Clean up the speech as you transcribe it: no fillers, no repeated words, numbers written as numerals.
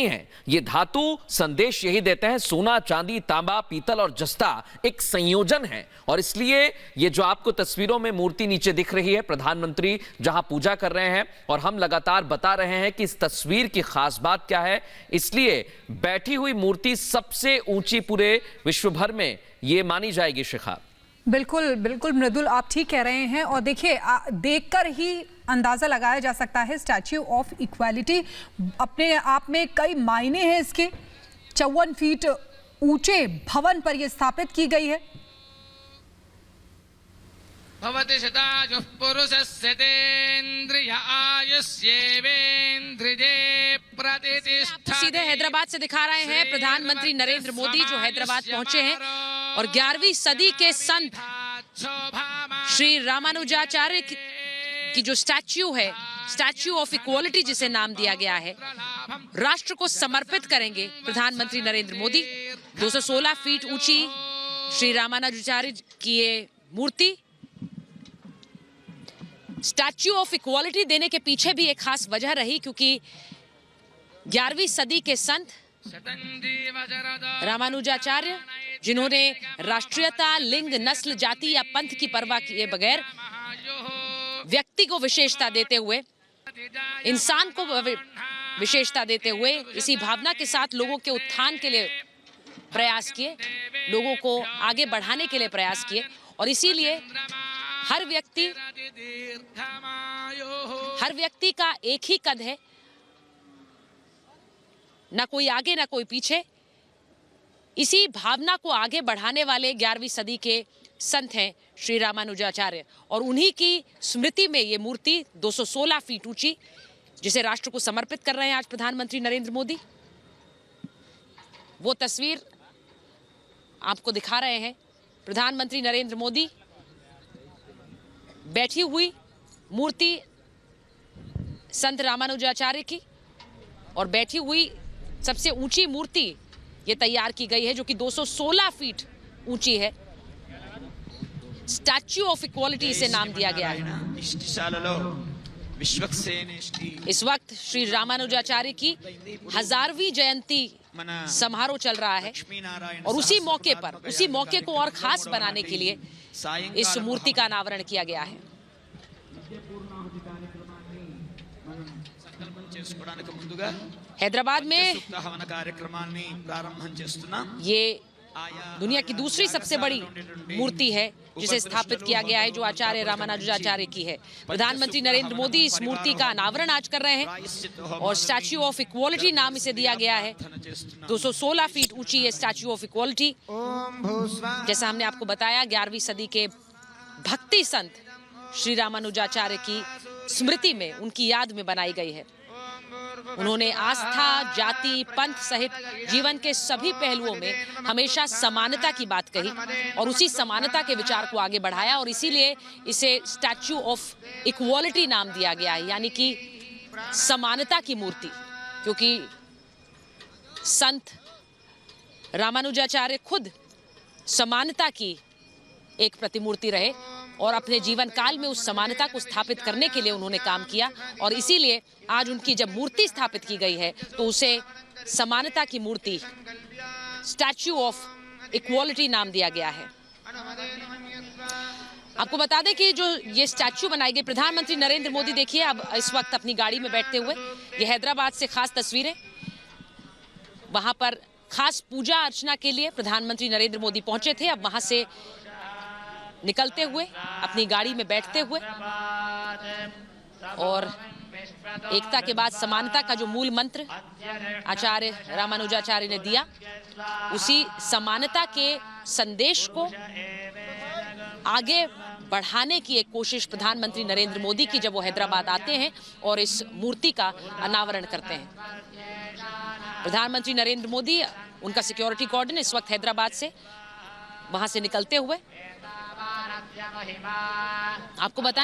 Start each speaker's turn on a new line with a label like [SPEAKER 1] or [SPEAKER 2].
[SPEAKER 1] हैं। ये धातु संदेश यही देते हैं, सोना, चांदी, तांबा, पीतल और जस्ता एक संयोजन है। और इसलिए ये जो आपको तस्वीरों में मूर्ति नीचे दिख रही है, प्रधानमंत्री जहां पूजा कर रहे हैं, और हम लगातार बता रहे हैं कि इस तस्वीर की खास बात क्या है। इसलिए बैठी हुई मूर्ति सबसे ऊंची पूरे विश्व भर में ये मानी जाएगी। शिखा,
[SPEAKER 2] बिल्कुल बिल्कुल मृदुल, आप ठीक कह रहे हैं। और देखिए, देखकर ही अंदाजा लगाया जा सकता है, स्टैच्यू ऑफ इक्वालिटी अपने आप में कई मायने हैं इसके। 54 फीट ऊंचे भवन पर यह स्थापित की गई है।
[SPEAKER 3] भवति शतायुः पुरुषस्य तेन्द्रिय आयुष्येवेन्द्रिये प्रतिष्ठा।
[SPEAKER 4] सीधे हैदराबाद से दिखा रहे हैं प्रधानमंत्री नरेंद्र मोदी, जो हैदराबाद पहुंचे हैं और 11वीं सदी के संत श्री रामानुजाचार्य की जो स्टैच्यू है, स्टैच्यू ऑफ इक्वालिटी जिसे नाम दिया गया है, राष्ट्र को समर्पित करेंगे प्रधानमंत्री नरेंद्र मोदी। 216 फीट ऊंची श्री रामानुजाचार्य की ये मूर्ति, स्टैच्यू ऑफ इक्वालिटी देने के पीछे भी एक खास वजह रही, क्योंकि 11वीं सदी के संत रामानुजाचार्य, जिन्होंने राष्ट्रीयता, लिंग, नस्ल, जाति या पंथ की परवाह किए बगैर व्यक्ति को विशेषता देते हुए, इंसान को विशेषता देते हुए, इसी भावना के साथ लोगों के उत्थान के लिए प्रयास किए, लोगों को आगे बढ़ाने के लिए प्रयास किए। और इसीलिए हर व्यक्ति का एक ही कद है, ना कोई आगे ना कोई पीछे। इसी भावना को आगे बढ़ाने वाले 11वीं सदी के संत हैं श्री रामानुजाचार्य, और उन्हीं की स्मृति में ये मूर्ति 216 फीट ऊंची, जिसे राष्ट्र को समर्पित कर रहे हैं आज प्रधानमंत्री नरेंद्र मोदी। वो तस्वीर आपको दिखा रहे हैं, प्रधानमंत्री नरेंद्र मोदी बैठी हुई मूर्ति संत रामानुजाचार्य की, और बैठी हुई सबसे ऊंची मूर्ति ये तैयार की गई है, जो कि 216 फीट ऊंची है। स्टैच्यू ऑफ इक्वालिटी इसे नाम दिया गया है। इस वक्त श्री रामानुजाचार्य की 1000वीं जयंती समारोह चल रहा है, और उसी मौके को और खास बनाने के लिए इस मूर्ति का अनावरण किया गया है। हैदराबाद में ये दुनिया की दूसरी सबसे बड़ी मूर्ति है जिसे स्थापित किया गया है, जो आचार्य रामानुजाचार्य की है। प्रधानमंत्री नरेंद्र मोदी इस मूर्ति का अनावरण आज कर रहे हैं, और स्टैच्यू ऑफ इक्वालिटी नाम इसे दिया गया है। 216 फीट ऊंची है स्टैच्यू ऑफ इक्वालिटी। जैसा हमने आपको बताया, 11वीं सदी के भक्ति संत श्री रामानुजाचार्य की स्मृति में, उनकी याद में बनाई गई है। उन्होंने आस्था, जाति, पंथ सहित जीवन के सभी पहलुओं में हमेशा समानता की बात कही, और उसी समानता के विचार को आगे बढ़ाया, और इसीलिए इसे स्टैच्यू ऑफ इक्वालिटी नाम दिया गया है, यानी कि समानता की मूर्ति। क्योंकि संत रामानुजाचार्य खुद समानता की एक प्रतिमूर्ति रहे, और अपने जीवन काल में उस समानता को स्थापित करने के लिए उन्होंने काम किया। और इसीलिए आज उनकी जब मूर्ति स्थापित की गई है, तो उसे समानता की मूर्ति, स्टैच्यू ऑफ इक्वालिटी नाम दिया गया है। आपको बता दें कि जो ये स्टैच्यू बनाई गई, प्रधानमंत्री नरेंद्र मोदी देखिए अब इस वक्त अपनी गाड़ी में बैठते हुए, ये हैदराबाद से खास तस्वीरें, वहां पर खास पूजा अर्चना के लिए प्रधानमंत्री नरेंद्र मोदी पहुंचे थे। अब वहां से निकलते हुए अपनी गाड़ी में बैठते हुए, और एकता के बाद समानता का जो मूल मंत्र आचार्य रामानुजाचार्य ने दिया, उसी समानता के संदेश को आगे बढ़ाने की एक कोशिश प्रधानमंत्री नरेंद्र मोदी की, जब वो हैदराबाद आते हैं और इस मूर्ति का अनावरण करते हैं। प्रधानमंत्री नरेंद्र मोदी, उनका सिक्योरिटी कॉर्डन इस वक्त हैदराबाद से वहां से निकलते हुए, आपको बताएं